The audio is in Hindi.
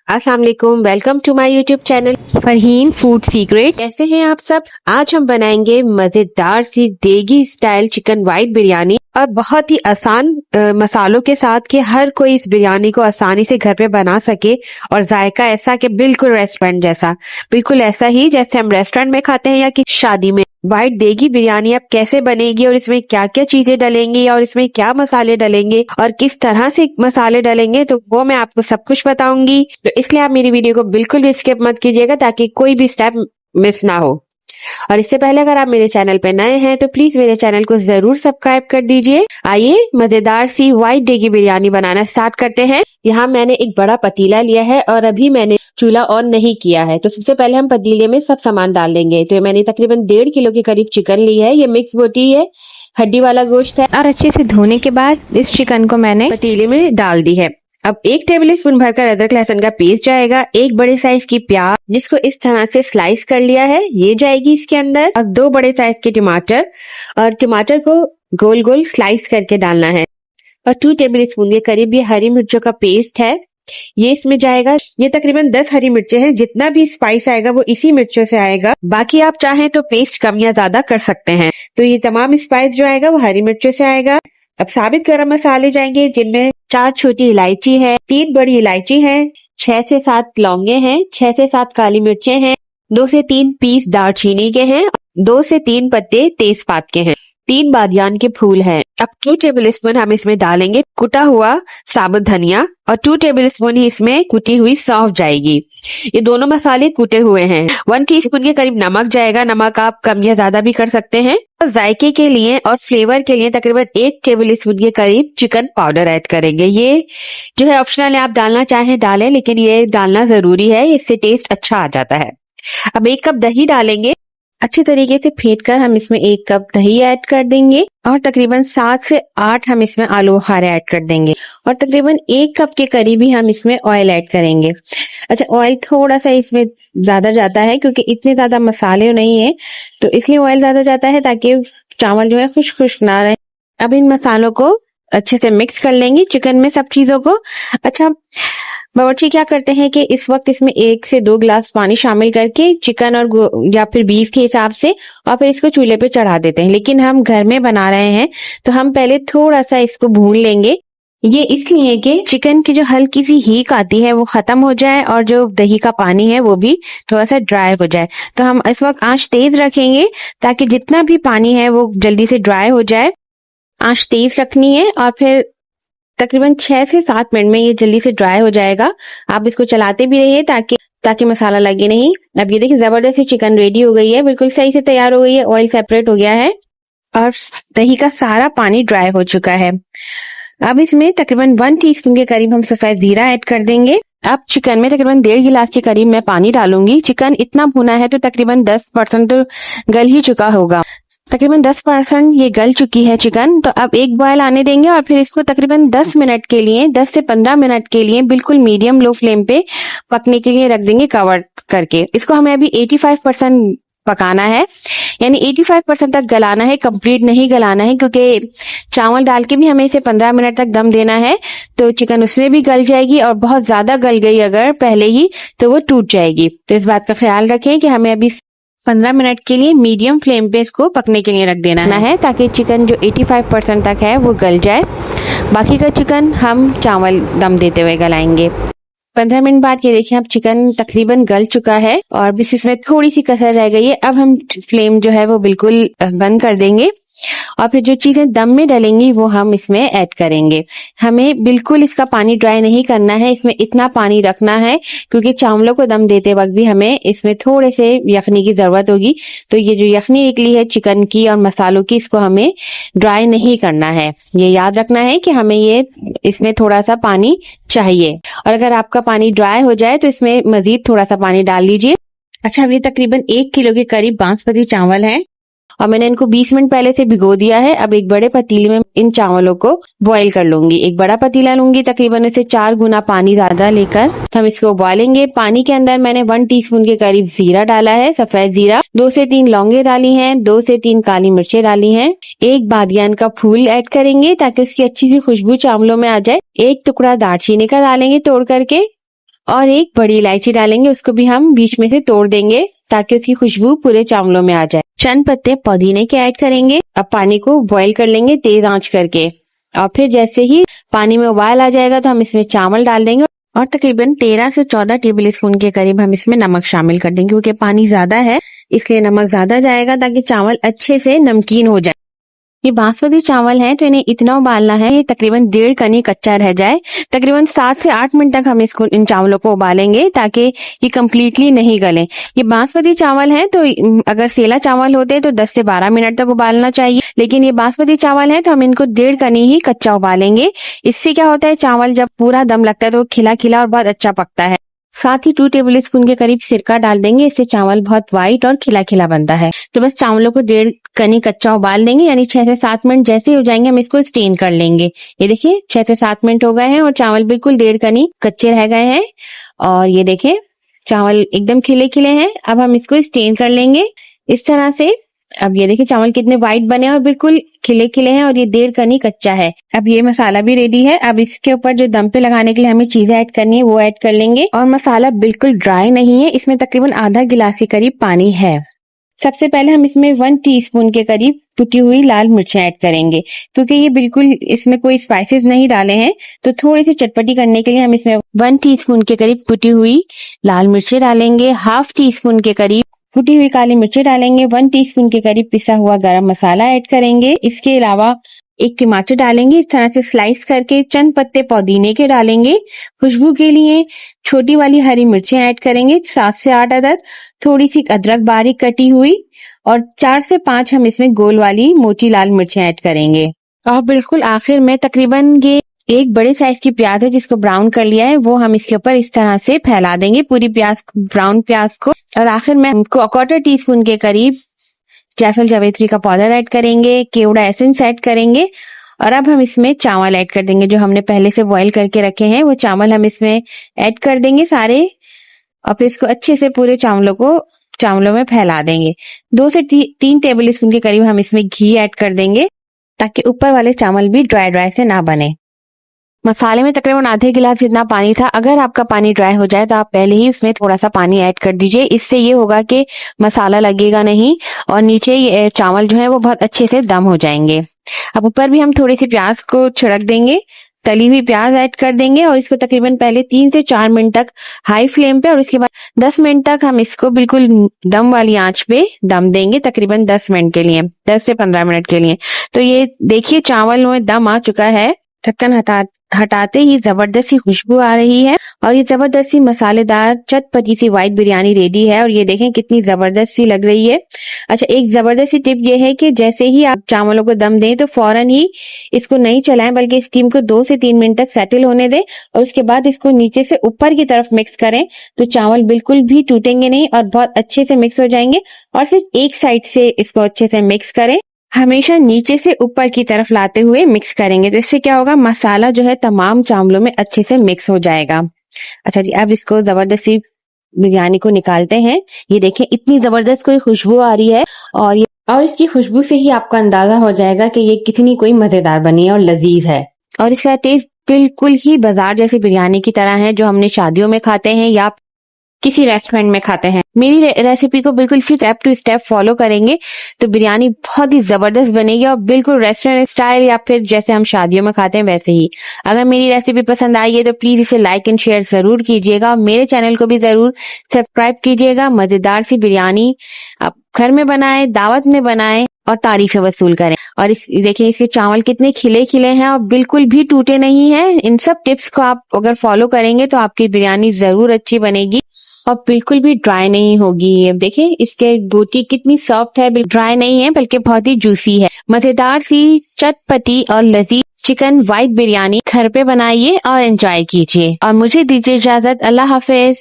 अस्सलाम वालेकुम, welcome to my YouTube channel Farheen food secret. कैसे हैं आप सब। आज हम बनाएंगे मजेदार सी देगी स्टाइल चिकन वाइट बिरयानी और बहुत ही आसान मसालों के साथ कि हर कोई इस बिरयानी को आसानी से घर पे बना सके और जायका ऐसा कि बिल्कुल रेस्टोरेंट जैसा, बिल्कुल ऐसा ही जैसे हम रेस्टोरेंट में खाते हैं या किसी शादी में। वाइट देगी बिरयानी अब कैसे बनेगी और इसमें क्या क्या चीजें डलेंगी और इसमें क्या मसाले डलेंगे और किस तरह से मसाले डलेंगे, तो वो मैं आपको सब कुछ बताऊंगी। तो इसलिए आप मेरी वीडियो को बिल्कुल भी स्किप मत कीजिएगा ताकि कोई भी स्टेप मिस ना हो। और इससे पहले अगर आप मेरे चैनल पे नए हैं तो प्लीज मेरे चैनल को जरूर सब्सक्राइब कर दीजिए। आइए मजेदार सी वाइट देगी बिरयानी बनाना स्टार्ट करते हैं। यहाँ मैंने एक बड़ा पतीला लिया है और अभी मैंने चूल्हा ऑन नहीं किया है। तो सबसे पहले हम पतीले में सब सामान डाल देंगे। तो मैंने तकरीबन 1.5 किलो के करीब चिकन ली है। ये मिक्स बोटी है, हड्डी वाला गोश्त है। और अच्छे से धोने के बाद इस चिकन को मैंने पतीले में डाल दी है। अब 1 टेबल स्पून भरकर अदरक लहसुन का पेस्ट जाएगा। 1 बड़े साइज की प्याज जिसको इस तरह से स्लाइस कर लिया है ये जाएगी इसके अंदर। और 2 बड़े साइज के टमाटर और टमाटर को गोल गोल स्लाइस करके डालना है। और 2 टेबल स्पून के करीब ये हरी मिर्चों का पेस्ट है, ये इसमें जाएगा। ये तकरीबन 10 हरी मिर्चें हैं। जितना भी स्पाइस आएगा वो इसी मिर्चों से आएगा। बाकी आप चाहें तो पेस्ट कम या ज्यादा कर सकते हैं। तो ये तमाम स्पाइस जो आएगा वो हरी मिर्चों से आएगा। अब साबित गरम मसाले जाएंगे जिनमें 4 छोटी इलायची है, 3 बड़ी इलायची है, 6 से 7 लौंगे हैं, 6 से 7 काली मिर्चें हैं, 2 से 3 पीस दालचीनी के हैं, 2 से 3 पत्ते तेजपात के हैं, 3 बादियान के फूल हैं। अब 2 टेबल स्पून हम इसमें डालेंगे कुटा हुआ साबुत धनिया और 2 टेबल स्पून ही इसमें कुटी हुई सौंफ जाएगी। ये दोनों मसाले कुटे हुए हैं। 1 टीस्पून के करीब नमक जाएगा। नमक आप कम या ज्यादा भी कर सकते हैं। और जायके के लिए और फ्लेवर के लिए तकरीबन 1 टेबल स्पून के करीब चिकन पाउडर ऐड करेंगे। ये जो है ऑप्शनल है, आप डालना चाहें डालें, लेकिन ये डालना जरूरी है, इससे टेस्ट अच्छा आ जाता है। अब 1 कप दही डालेंगे। अच्छी तरीके से फेंट कर हम इसमें 1 कप दही ऐड कर देंगे और तकरीबन 7 से 8 हम इसमें आलू बुखारे ऐड कर देंगे और तकरीबन 1 कप के करीब ही हम इसमें ऑयल ऐड करेंगे। अच्छा, ऑयल थोड़ा सा इसमें ज्यादा जाता है क्योंकि इतने ज्यादा मसाले नहीं है, तो इसलिए ऑयल ज्यादा जाता है ताकि चावल जो है खुश्क खुश्क ना रहे। अब इन मसालों को अच्छे से मिक्स कर लेंगे चिकन में सब चीजों को। अच्छा, बावर्ची क्या करते हैं कि इस वक्त इसमें 1 से 2 गिलास पानी शामिल करके चिकन और या फिर बीफ के हिसाब से और फिर इसको चूल्हे पे चढ़ा देते हैं। लेकिन हम घर में बना रहे हैं तो हम पहले थोड़ा सा इसको भून लेंगे। ये इसलिए कि चिकन की जो हल्की सी हीक आती है वो खत्म हो जाए और जो दही का पानी है वो भी थोड़ा सा ड्राई हो जाए। तो हम इस वक्त आंच तेज रखेंगे ताकि जितना भी पानी है वो जल्दी से ड्राई हो जाए। आंच तेज रखनी है और फिर तकरीबन 6 से 7 मिनट में ये जल्दी से ड्राई हो जाएगा। आप इसको चलाते भी रहिए ताकि मसाला लगे नहीं। अब ये देखिए जबरदस्त चिकन रेडी हो गई है, बिल्कुल सही से तैयार हो गई है, ऑयल सेपरेट हो गया है और दही का सारा पानी ड्राई हो चुका है। अब इसमें तकरीबन 1 टीस्पून के करीब हम सफेद जीरा ऐड कर देंगे। अब चिकन में तकरीबन 1.5 गिलास के करीब मैं पानी डालूंगी। चिकन इतना भुना है तो तकरीबन 10% तो गल ही चुका होगा। तकरीबन 10% ये गल चुकी है चिकन। तो अब एक बॉयल आने देंगे और फिर इसको तकरीबन 10 मिनट के लिए, 10 से 15 मिनट के लिए बिल्कुल मीडियम लो फ्लेम पे पकने के लिए रख देंगे कवर करके। इसको हमें अभी 85% पकाना है, यानी 85% तक गलाना है, कंप्लीट नहीं गलाना है क्योंकि चावल डाल के भी हमें इसे 15 मिनट तक दम देना है तो चिकन उसमें भी गल जाएगी और बहुत ज्यादा गल गई अगर पहले ही तो वो टूट जाएगी। तो इस बात का ख्याल रखें कि हमें अभी 15 मिनट के लिए मीडियम फ्लेम पे इसको पकने के लिए रख देना है ताकि चिकन जो 85% तक है वो गल जाए। बाकी का चिकन हम चावल दम देते हुए गलाएंगे। 15 मिनट बाद ये देखिए अब चिकन तकरीबन गल चुका है और बस इसमें थोड़ी सी कसर रह गई है। अब हम फ्लेम जो है वो बिल्कुल बंद कर देंगे और फिर जो चीजें दम में डलेंगी वो हम इसमें ऐड करेंगे। हमें बिल्कुल इसका पानी ड्राई नहीं करना है, इसमें इतना पानी रखना है क्योंकि चावलों को दम देते वक्त भी हमें इसमें थोड़े से यखनी की जरूरत होगी। तो ये जो यखनी निकली है चिकन की और मसालों की, इसको हमें ड्राई नहीं करना है। ये याद रखना है कि हमें ये इसमें थोड़ा सा पानी चाहिए और अगर आपका पानी ड्राई हो जाए तो इसमें मजीद थोड़ा सा पानी डाल लीजिए। अच्छा, अब ये तकरीबन 1 किलो के करीब बासमती चावल है और मैंने इनको 20 मिनट पहले से भिगो दिया है। अब एक बड़े पतीले में इन चावलों को बॉईल कर लूंगी। एक बड़ा पतीला लूंगी, तकरीबन इसे 4 गुना पानी ज्यादा लेकर हम इसको बॉइलेंगे। पानी के अंदर मैंने 1 टीस्पून के करीब जीरा डाला है, सफेद जीरा, 2 से 3 लौंगे डाली हैं, 2 से 3 काली मिर्चें डाली हैं, 1 बादियान का फूल ऐड करेंगे ताकि उसकी अच्छी सी खुशबू चावलों में आ जाए। 1 टुकड़ा दालचीनी का डालेंगे तोड़ करके और एक बड़ी इलायची डालेंगे, उसको भी हम बीच में से तोड़ देंगे ताकि उसकी खुशबू पूरे चावलों में आ जाए। चंद पत्ते पुदीने के ऐड करेंगे। अब पानी को बॉईल कर लेंगे तेज आंच करके, और फिर जैसे ही पानी में उबाल आ जाएगा तो हम इसमें चावल डाल देंगे और तकरीबन 13 से 14 टेबल स्पून के करीब हम इसमें नमक शामिल कर देंगे, क्योंकि पानी ज्यादा है इसलिए नमक ज्यादा जाएगा ताकि चावल अच्छे से नमकीन हो जाए। ये बासमती चावल है तो इन्हें इतना उबालना है ये तकरीबन 1.5 कनी कच्चा रह जाए। तकरीबन 7 से 8 मिनट तक हम इन चावलों को उबालेंगे ताकि ये कम्प्लीटली नहीं गले। ये बासमती चावल है तो अगर सेला चावल होते तो 10 से 12 मिनट तक उबालना चाहिए, लेकिन ये बासमती चावल है तो हम इनको 1.5 कनी ही कच्चा उबालेंगे। इससे क्या होता है, चावल जब पूरा दम लगता है तो खिला खिला और बहुत अच्छा पकता है। साथ ही 2 टेबल स्पून के करीब सिरका डाल देंगे, इससे चावल बहुत व्हाइट और खिला खिला बनता है। तो बस चावलों को 1.5 कनी कच्चा उबाल देंगे, यानी 6 से 7 मिनट जैसे ही हो जाएंगे हम इसको स्टेन कर लेंगे। ये देखिए 6 से 7 मिनट हो गए हैं और चावल बिल्कुल 1.5 कनी कच्चे रह गए हैं। और ये देखिए चावल एकदम खिले खिले हैं। अब हम इसको स्टेन कर लेंगे इस तरह से। अब ये देखिए चावल कितने व्हाइट बने और बिल्कुल खिले खिले हैं और ये 1.5 कनी कच्चा है। अब ये मसाला भी रेडी है। अब इसके ऊपर जो दम पे लगाने के लिए हमें चीजें ऐड करनी है वो ऐड कर लेंगे। और मसाला बिल्कुल ड्राई नहीं है, इसमें तकरीबन आधा गिलास के करीब पानी है। सबसे पहले हम इसमें 1 टीस्पून के करीब कुटी हुई लाल मिर्चें ऐड करेंगे, क्योंकि ये बिल्कुल इसमें कोई स्पाइसेस नहीं डाले हैं तो थोड़ी सी चटपटी करने के लिए हम इसमें 1 टीस्पून के करीब कुटी हुई लाल मिर्चें डालेंगे। हाफ टीस्पून के करीब कुटी हुई काली मिर्चें डालेंगे। 1 टीस्पून के करीब पिसा हुआ गरम मसाला ऐड करेंगे। इसके अलावा एक टमाटर डालेंगे इस तरह से स्लाइस करके। चंद पत्ते पुदीने के डालेंगे खुशबू के लिए। छोटी वाली हरी मिर्चें ऐड करेंगे 7 से 8 अदद। थोड़ी सी अदरक बारीक कटी हुई और 4 से 5 हम इसमें गोल वाली मोटी लाल मिर्चें ऐड करेंगे। और बिल्कुल आखिर में तकरीबन ये एक बड़े साइज की प्याज है जिसको ब्राउन कर लिया है, वो हम इसके ऊपर इस तरह से फैला देंगे पूरी प्याज, ब्राउन प्याज को। और आखिर में हमको 1/4 टीस्पून के करीब जायफल जावित्री का पाउडर ऐड करेंगे, केवड़ा एसेंस ऐड करेंगे। और अब हम इसमें चावल ऐड कर देंगे जो हमने पहले से बॉईल करके रखे हैं, वो चावल हम इसमें ऐड कर देंगे सारे। और फिर इसको अच्छे से पूरे चावलों में फैला देंगे। 2 से 3 टेबल स्पून के करीब हम इसमें घी ऐड कर देंगे ताकि ऊपर वाले चावल भी ड्राई ड्राई से ना बने। मसाले में तकरीबन आधे गिलास जितना पानी था। अगर आपका पानी ड्राई हो जाए तो आप पहले ही उसमें थोड़ा सा पानी ऐड कर दीजिए, इससे ये होगा कि मसाला लगेगा नहीं और नीचे चावल जो है वो बहुत अच्छे से दम हो जाएंगे। अब ऊपर भी हम थोड़ी सी प्याज को छिड़क देंगे, तली हुई प्याज ऐड कर देंगे और इसको तकरीबन पहले 3 से 4 मिनट तक हाई फ्लेम पे और उसके बाद 10 मिनट तक हम इसको बिल्कुल दम वाली आंच पे दम देंगे, तकरीबन 10 मिनट के लिए, 10 से 15 मिनट के लिए। तो ये देखिए चावल में दम आ चुका है। ढक्कन हटाते ही जबरदस्त सी खुशबू आ रही है और ये जबरदस्त सी मसालेदार चटपटी सी व्हाइट बिरयानी रेडी है। और ये देखें कितनी जबरदस्त सी लग रही है। अच्छा, एक जबरदस्त सी टिप ये है कि जैसे ही आप चावलों को दम दें तो फौरन ही इसको नहीं चलाएं, बल्कि स्टीम को 2 से 3 मिनट तक सेटल होने दें और उसके बाद इसको नीचे से ऊपर की तरफ मिक्स करें, तो चावल बिल्कुल भी टूटेंगे नहीं और बहुत अच्छे से मिक्स हो जाएंगे। और सिर्फ एक साइड से इसको अच्छे से मिक्स करें, हमेशा नीचे से ऊपर की तरफ लाते हुए मिक्स करेंगे, तो इससे क्या होगा, मसाला जो है तमाम चावलों में अच्छे से मिक्स हो जाएगा। अच्छा जी, अब इसको जबरदस्ती बिरयानी को निकालते हैं। ये देखें इतनी जबरदस्त कोई खुशबू आ रही है और इसकी खुशबू से ही आपको अंदाजा हो जाएगा कि ये कितनी कोई मजेदार बनी है और लजीज है। और इसका टेस्ट बिल्कुल ही बाजार जैसी बिरयानी की तरह है जो हमने शादियों में खाते हैं या किसी रेस्टोरेंट में खाते हैं। मेरी रेसिपी को बिल्कुल स्टेप टू स्टेप फॉलो करेंगे तो बिरयानी बहुत ही जबरदस्त बनेगी और बिल्कुल रेस्टोरेंट स्टाइल या फिर जैसे हम शादियों में खाते हैं वैसे ही। अगर मेरी रेसिपी पसंद आई है तो प्लीज इसे लाइक एंड शेयर जरूर कीजिएगा और मेरे चैनल को भी जरूर सब्सक्राइब कीजिएगा। मजेदार सी बिरयानी आप घर में बनाएं, दावत में बनाएं और तारीफें वसूल करें। और देखिए इसके चावल कितने खिले खिले हैं और बिल्कुल भी टूटे नहीं हैं। इन सब टिप्स को आप अगर फॉलो करेंगे तो आपकी बिरयानी जरूर अच्छी बनेगी और बिल्कुल भी ड्राई नहीं होगी। अब देखिए इसके बोटी कितनी सॉफ्ट है, ड्राई नहीं है बल्कि बहुत ही जूसी है। मजेदार सी चटपटी और लजीज चिकन व्हाइट बिरयानी घर पे बनाइए और एंजॉय कीजिए। और मुझे दीजिए इजाजत। अल्लाह हाफिज।